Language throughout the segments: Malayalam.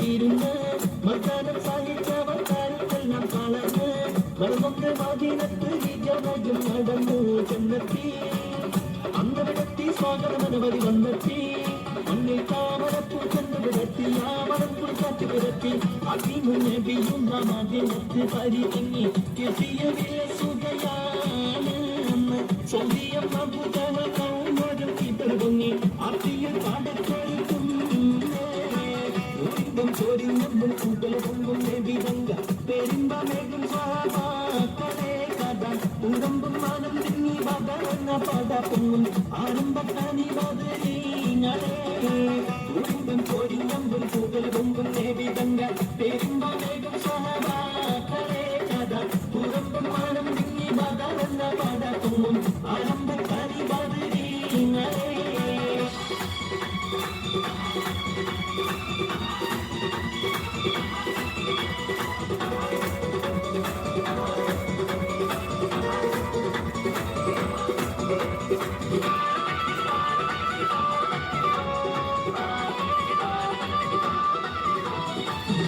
ഇരുന്ന് മക്കാനം സാഹിച്ചവർ കാര്യത്തെല്ലാം കളഞ്ഞ് മലമൊക്കെ വാതിനത്ത് വിജയം നടന്നു ചെന്നെത്തി അന്നവിടെത്തി സ്വാഗതം അനവധി വന്നെത്തി മണ്ണിൽ താമരപ്പൂ ചെന്നുവിടത്തി ആ മണപ്പുൾ കാറ്റ് വിരത്തി അതിമുന്നെ ബിയുന്ന മാധ്യമത്ത് പരിതങ്ങി കെട്ടിയ വിലസുകയാണ് സൗദിയം മകുതകൾ കൗമരും ഇടങ്ങി ആർത്തിയിൽ പാടത്തൊരുക്കും ചോരിഞ്ഞും കൂട്ടൽ പൊങ്കും വിധങ്ക പെരുമ്പമേകും സ്വാഭാക്കളെ കഥ ഉടമ്പും മാനം തിങ്ങി വകർന്ന പട പൊങ്ങും ആരംഭക്കാനി ബദരീങ്ങളെ ഉടമ്പും ചോരിഞ്ഞും കൂട്ടൽ പൊങ്കും വിധങ്ക പെരുമ്പമേകും സ്വാഭാക്കളെ കഥ ഉടമ്പും മാനം തിങ്ങി വകർന്ന പട പൊങ്ങും ആരംഭക്കാനി ബദരീങ്ങളെ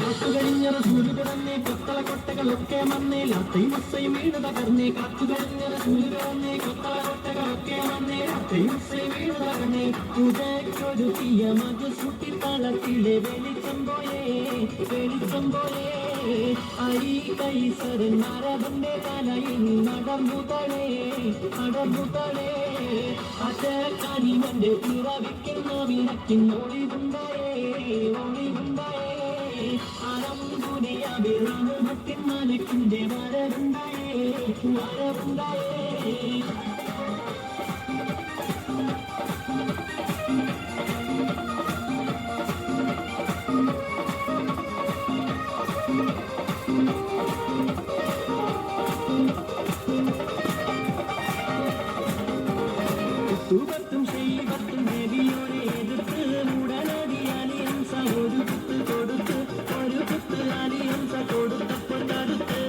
കാത്തുകഴിഞ്ഞ റസൂല് പിറന്നേ കൊത്തള കൊട്ടകളൊക്കെ വന്നേ ലാത്തയും മുസ്സയും വീണ് തകർന്നേ കാത്തുകഴിഞ്ഞ റസൂല് പിറന്നേ കൊത്തള കൊട്ടകളൊക്കെ വന്നേ ലാത്തയും മുസ്സയും വീണ് തകർന്നേ പുതയ്ക്കൊരുക്കിയ മധുസുട്ടിത്തളത്തിലെ വെളിച്ചം പോയേ അരി കൈസരൻ നരകന്റെ തലയിൽ നടമ്പുതളേ അറ്റക്കനിമന്റെ പിറവിക്കുന്ന വിളക്കിന് ഒളിവുണ്ടായേ അറമ്പുരിയാവിറാമുഖത്തിൻ മലക്കിന്റെ വരവുണ്ടായേ തുകത്തും ശൈവത്തും ദേവിയോടെ എതിർത്ത് ഉടനടി അലിയൻസ ഒരു കുത്ത് കൊടുത്ത് അലിയൻസ കൊടുത്തപ്പോൾ തടുത്ത്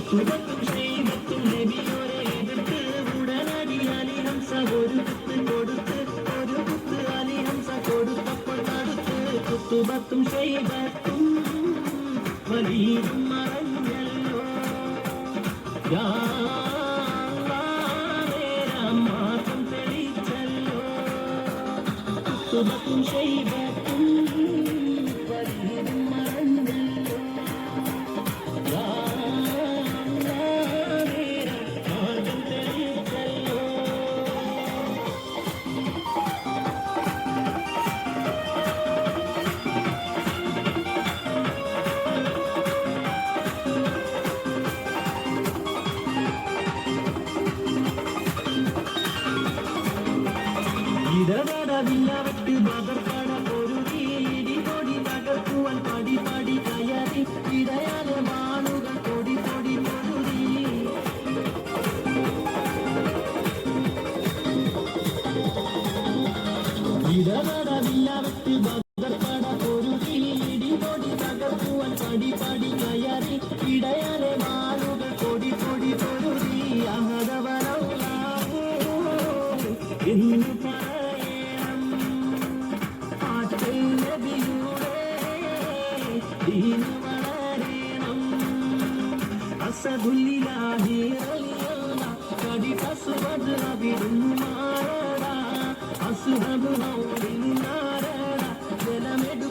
തുകത്തും ശൈവത്തും ദേവിയോടെ എതിർത്ത് ഉടനടി അലിയൻസ ഒരു കുത്ത് കൊടുത്ത് അലിയൻസ കൊടുത്തപ്പോൾ തടുത്ത് കുത്തുബത്തും ശൈവത്തും വലിയും മറഞ്ഞല്ലോ മാത്രം തെളിച്ചല്ലോ കുത്തുബത്തും ശൈവത്തും വലിയും മറഞ്ഞല്ലോ മാത്രം തെളിച്ചല്ലോ ഇടവടവില്ലവട്ട് ബദർക്കട പൊരുതി ഇടികൊടി തകർക്കുവാൻ പടി കയറി ഇടയാലെ വാളുകൾ പൊടി പൊരുതി ഇടവടവില്ലവട്ട് ബദർക്കട പൊരുതി ഇടികൊടി തകർക്കുവാൻ പടി കയറി ഇടയാലെ വാളുകൾ പൊടി പൊരുതി അഹദവരൗലാഹു എന്ന് പറയണം നബിയുടെ ദീൻ വളരണം അസദുല്ലാഹി റളിയല്ല കടി കസ്വദ് റബിദുൻ മാറട അസ്ഹബു ഹൗലിൻ നാരട ജലമെടു